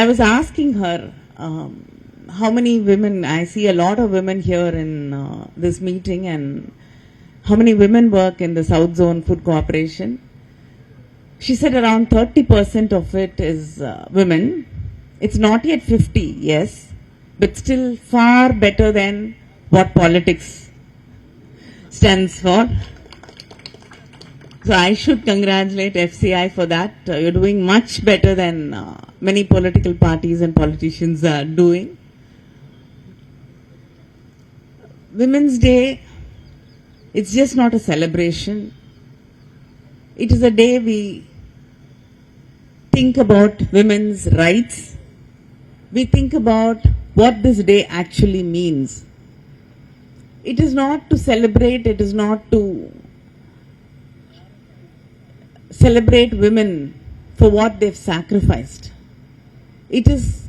I was asking her how many women, I see a lot of women here in this meeting, and how many women work in the South Zone Food Corporation. She said around 30% of it is women. It's not yet 50, yes, but still far better than what politics stands for. So I should congratulate FCI for that. You're doing much better than many political parties and politicians are doing. Women's Day, it's just not a celebration. It is a day we think about women's rights. We think about what this day actually means. It is not to celebrate, it is not to celebrate women for what they've sacrificed. It is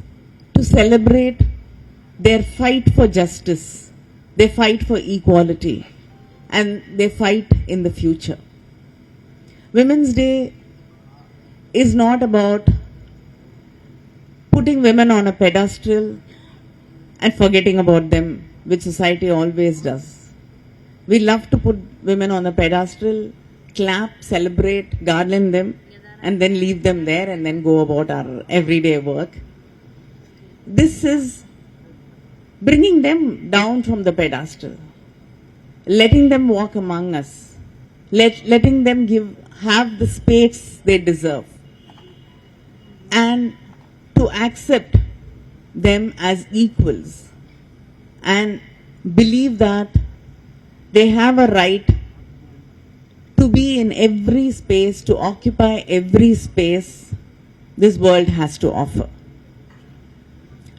to celebrate their fight for justice, their fight for equality, and their fight in the future. Women's Day is not about putting women on a pedestal and forgetting about them, which society always does. We love to put women on a pedestal, clap, celebrate, garland them, and then leave them there and then go about our everyday work. This is bringing them down from the pedestal, letting them walk among us, letting them have the space they deserve, and to accept them as equals and believe that they have a right to be in every space, to occupy every space this world has to offer.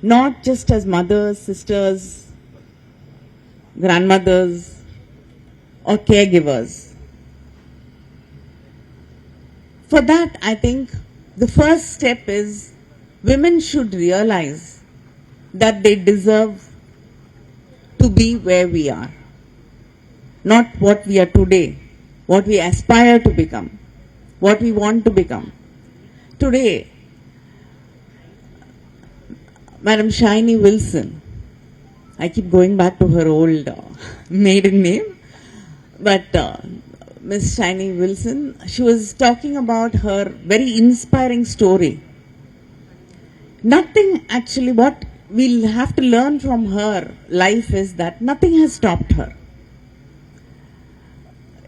Not just as mothers, sisters, grandmothers, or caregivers. For that, I think the first step is women should realize that they deserve to be where we are, not what we are today, what we aspire to become, what we want to become. Today, Madam Shiny Wilson, I keep going back to her old maiden name, but Miss Shiny Wilson, she was talking about her very inspiring story. Nothing actually, what we'll have to learn from her life is that nothing has stopped her.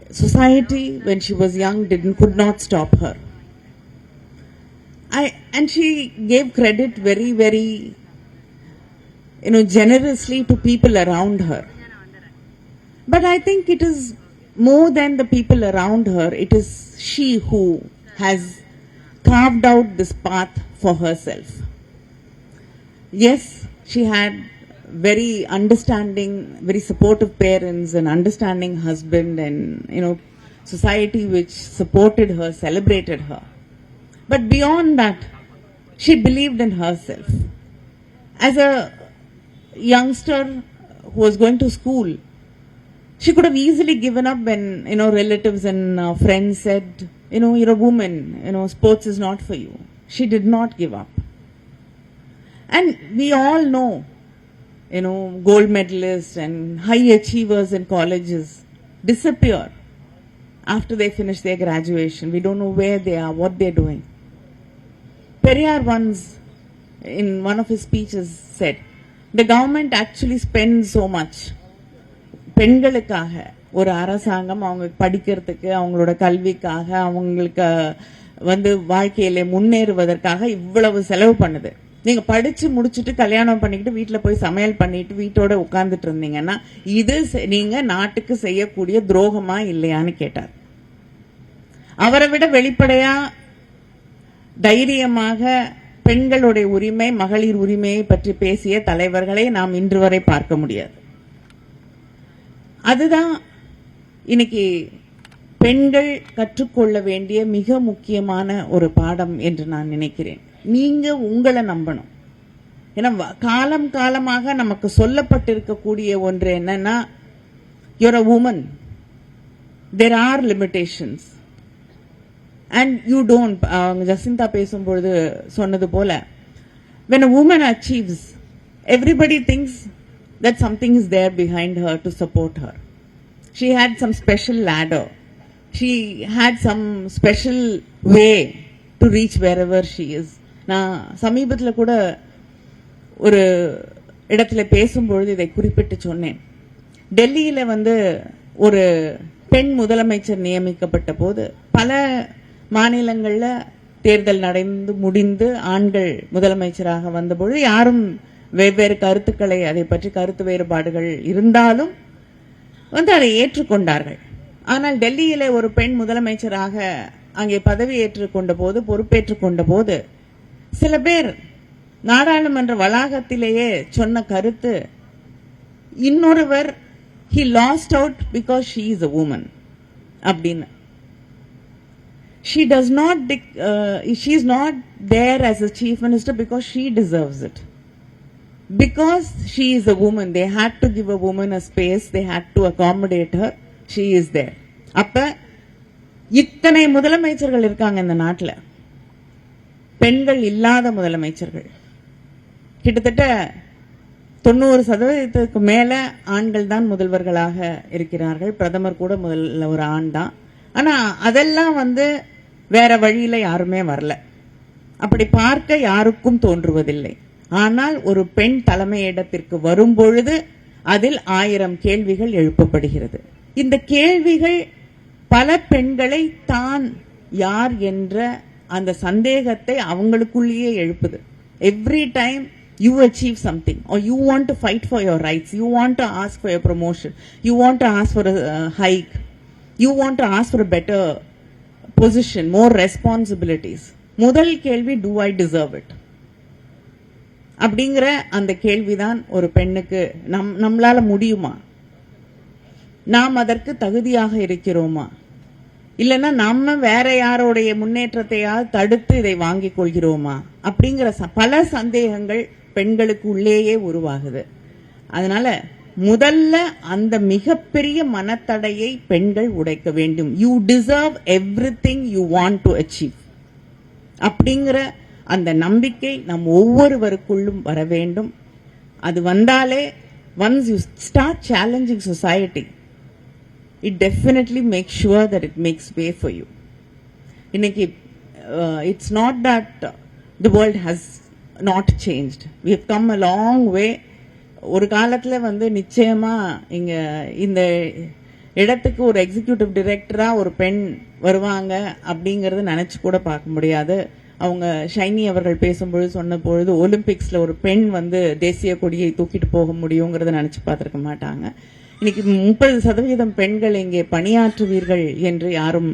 Society, when she was young, could not stop her. And she gave credit very, very, generously to people around her. But I think it is more than the people around her. It is she who has carved out this path for herself. Yes, she had very understanding, very supportive parents, an understanding husband, and society which supported her, celebrated her. But beyond that, she believed in herself. As a youngster who was going to school, she could have easily given up when relatives and friends said, you're a woman, sports is not for you. She did not give up. And we all know, gold medalists and high achievers in colleges disappear after they finish their graduation. We don't know where they are, what they're doing. Periyar once, in one of his speeches, said, the government actually spends so much. பெண்களுக்காக ஒரு அரசாங்கம் அவங்க படிக்கிறதுக்கு, அவங்களோட கல்விக்காக, அவங்களுக்கு வாழ்க்கையில முன்னேறுவதற்காக இவ்வளவு செலவு பண்ணுது. நீங்க படிச்சு முடிச்சுட்டு கல்யாணம் பண்ணிக்கிட்டு வீட்டுல போய் சமையல் பண்ணிட்டு வீட்டோட உட்கார்ந்துட்டு இருந்தீங்கன்னா இது நீங்க நாட்டுக்கு செய்யக்கூடிய துரோகமா இல்லையான்னு கேட்டார். அவரை விட வெளிப்படையா தைரியமாக பெண்களுடைய உரிமை, மகளிர் உரிமையை பற்றி பேசிய தலைவர்களை நாம் இன்று வரை பார்க்க முடியாது. அதுதான் இன்னைக்கு பெண்கள் கற்றுக்கொள்ள வேண்டிய மிக முக்கியமான ஒரு பாடம் என்று நான் நினைக்கிறேன். நீங்க உங்களை நம்பணும். ஏன்னா காலம் காலமாக நமக்கு சொல்லப்பட்டிருக்கக்கூடிய ஒன்று என்னன்னா, you're a woman, there are limitations and you don't. Jacintha பேசும்பொழுது சொன்னது போல when a woman achieves, everybody thinks that something is there behind her to support her. She had some special ladder. She had some special way to reach wherever she is. நான் சமீபத்தில் கூட ஒரு இடத்துல பேசும்பொழுது இதை குறிப்பிட்டு சொன்னேன். டெல்லியில ஒரு பெண் முதலமைச்சர் நியமிக்கப்பட்ட போது பல மாநிலங்கள்ல தேர்தல் நடந்து முடிந்து ஆண்கள் முதலமைச்சராக வந்தபொழுது யாரும் வெவ்வேறு கருத்துக்களை அதை பற்றி கருத்து வேறுபாடுகள் இருந்தாலும் அதை ஏற்றுக்கொண்டார்கள். ஆனால் டெல்லியில ஒரு பெண் முதலமைச்சராக அங்கே பதவி ஏற்றுக்கொண்ட போது பொறுப்பேற்றுக் கொண்ட போது சில பேர் நாடாளுமன்ற வளாகத்திலேயே சொன்ன கருத்து, இன்னொருவர் he lost out because she is a woman அப்படின்னு. She does not she is not there as a chief minister because she deserves it. Because she is a woman, they had to give a woman a space, they had to accommodate her. She is there. அப்ப இத்தனை முதலமைச்சர்கள் இருக்காங்க இந்த நாட்டில், பெண்கள் இல்லாத முதலமைச்சர்கள் கிட்டத்தட்ட 90% மேல ஆண்கள் தான் முதல்வர்களாக இருக்கிறார்கள். பிரதமர் கூட முதல்ல ஒரு ஆண் தான். ஆனா அதெல்லாம் வேற வழியில யாருமே வரல. அப்படி பார்க்க யாருக்கும் தோன்றுவதில்லை. ஆனால் ஒரு பெண் தலைமையிடத்திற்கு வரும்பொழுது அதில் 1000 கேள்விகள் எழுப்பப்படுகிறது. இந்த கேள்விகள் பல பெண்களை தான் யார் என்ற அந்த சந்தேகத்தை அவங்களுக்குள்ளேயே எழுப்புது. Every time you achieve something or you want to fight for your rights, you want to ask for your promotion, you want to ask for a hike, you want to ask for a better position, more responsibilities. முதல் கேள்வி, do I deserve it? அப்படிங்கிற அந்த கேள்விதான் ஒரு பெண்ணுக்கு. நம்மளால முடியுமா, நாம் அதற்கு தகுதியாக இருக்கிறோமா, இல்லைன்னா நம்ம வேற யாரோடைய முன்னேற்றத்தையாவது தடுத்து இதை வாங்கிக் கொள்கிறோமா அப்படிங்கிற பல சந்தேகங்கள் பெண்களுக்கு உள்ளேயே உருவாகுது. அதனால முதல்ல அந்த மிகப்பெரிய மனத்தடையை பெண்கள் உடைக்க வேண்டும். You deserve everything you want to achieve அப்படிங்கிற அந்த நம்பிக்கை நம் ஒவ்வொருவருக்குள்ளும் வர வேண்டும். அது வந்தாலே, once you start challenging society, it definitely makes sure that it makes way for you. இன்னைக்கு it's not that the world has not changed. We have come a long way. ஒரு காலத்துல நிச்சயமா இங்க இந்த இடத்துக்கு ஒரு எக்ஸிகியூட்டிவ் டைரக்டரா ஒரு பெண் வருவாங்க அப்படிங்கறது நினைச்சு கூட பார்க்க முடியாது. அவங்க ஷைனி அவர்கள் பேசும்பொழுது சொன்ன பொழுது ஒலிம்பிக்ஸ்ல ஒரு பெண் தேசிய கொடியை தூக்கிட்டு போக முடியுங்கிறத நினைச்சு பார்த்திருக்க மாட்டாங்க. இன்னைக்கு 30% பெண்கள் இங்கே பணியாற்றுவீர்கள் என்று யாரும்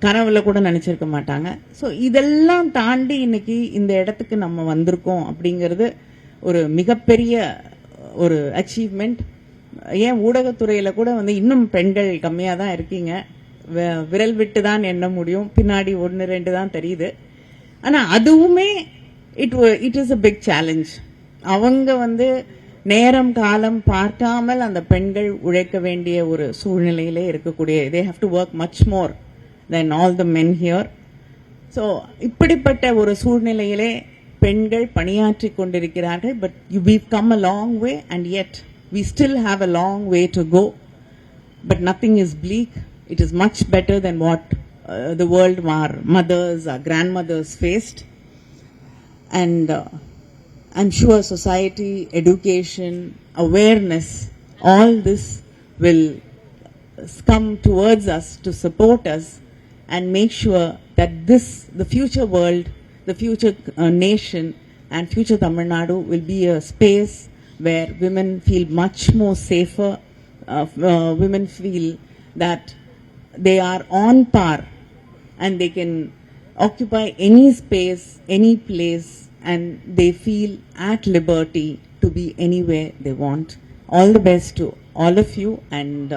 கனவுல கூட நினைச்சிருக்க மாட்டாங்க. ஸோ இதெல்லாம் தாண்டி இன்னைக்கு இந்த இடத்துக்கு நம்ம வந்திருக்கோம் அப்படிங்கிறது ஒரு மிகப்பெரிய ஒரு அச்சீவ்மெண்ட். ஏன் ஊடகத்துறையில கூட இன்னும் பெண்கள் கம்மியா தான் இருக்கீங்க. விரல் விட்டு தான் எண்ண முடியும், பின்னாடி 1-2 தான் தெரியுது. ஆனா அதுவுமே it is a big challenge. அவங்க நேரம் காலம் பார்க்காமல் அந்த பெண்கள் உழைக்க வேண்டிய ஒரு சூழ்நிலையிலே இருக்கக்கூடிய, they have to work much more than all the men here. So இப்படிப்பட்ட ஒரு சூழ்நிலையிலே பெண்கள் பணியாற்றி கொண்டிருக்கிறார்கள். But we've come a long way and yet we still have a long way to go. But nothing is bleak. It is much better than what the world, our mothers, our grandmothers faced. And I'm sure society, education, awareness, all this will come towards us to support us and make sure that the future world, the future nation and future Tamil Nadu will be a space where women feel much more safer. Women feel that they are on par and they can occupy any space, any place, and they feel at liberty to be anywhere they want. All the best to all of you. And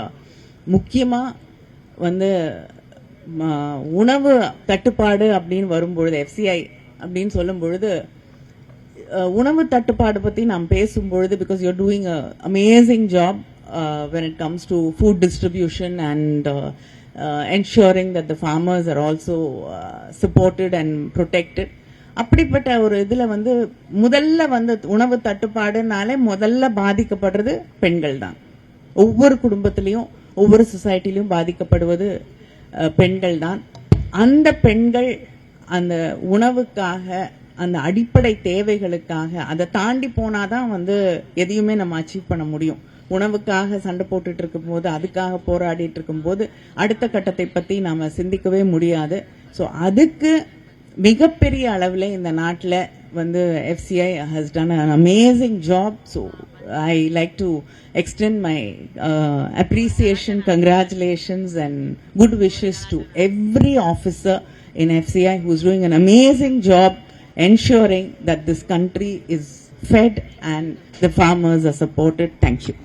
முக்கியமா உணவு தட்டுப்பாடு அப்படின்னு வரும்பொழுது, FCI அப்படின்னு சொல்லும் பொழுது, உணவு தட்டுப்பாடு பத்தி நாம் பேசும்பொழுது, because you're doing a amazing job when it comes to food distribution and ensuring that the farmers are also supported and protected. அப்படிப்பட்ட ஒரு இதுல வந்து முதல்ல வந்து உணவு தட்டுப்பாடுனாலே முதல்ல பாதிக்கப்படுறது பெண்கள் தான். ஒவ்வொரு குடும்பத்திலையும் ஒவ்வொரு சொசைட்டிலையும் பாதிக்கப்படுவது பெண்கள் தான். அந்த பெண்கள் அந்த உணவுக்காக, அந்த அடிப்படை தேவைகளுக்காக, அதை தாண்டி போனாதான் வந்து எதையுமே நம்ம அச்சீவ் பண்ண முடியும். உணவுக்காக சண்டை போட்டுட்டு இருக்கும் போது, அதுக்காக போராடிட்டு இருக்கும் போது அடுத்த கட்டத்தை பத்தி நாம சிந்திக்கவே முடியாது. ஸோ அதுக்கு மிகப்பெரிய அளவில் இந்த நாட்டில் வந்து FCI has done an amazing job. So I like to extend my appreciation, congratulations and good wishes to every officer in FCI who is doing an amazing job ensuring that this country is fed and the farmers are supported. Thank you.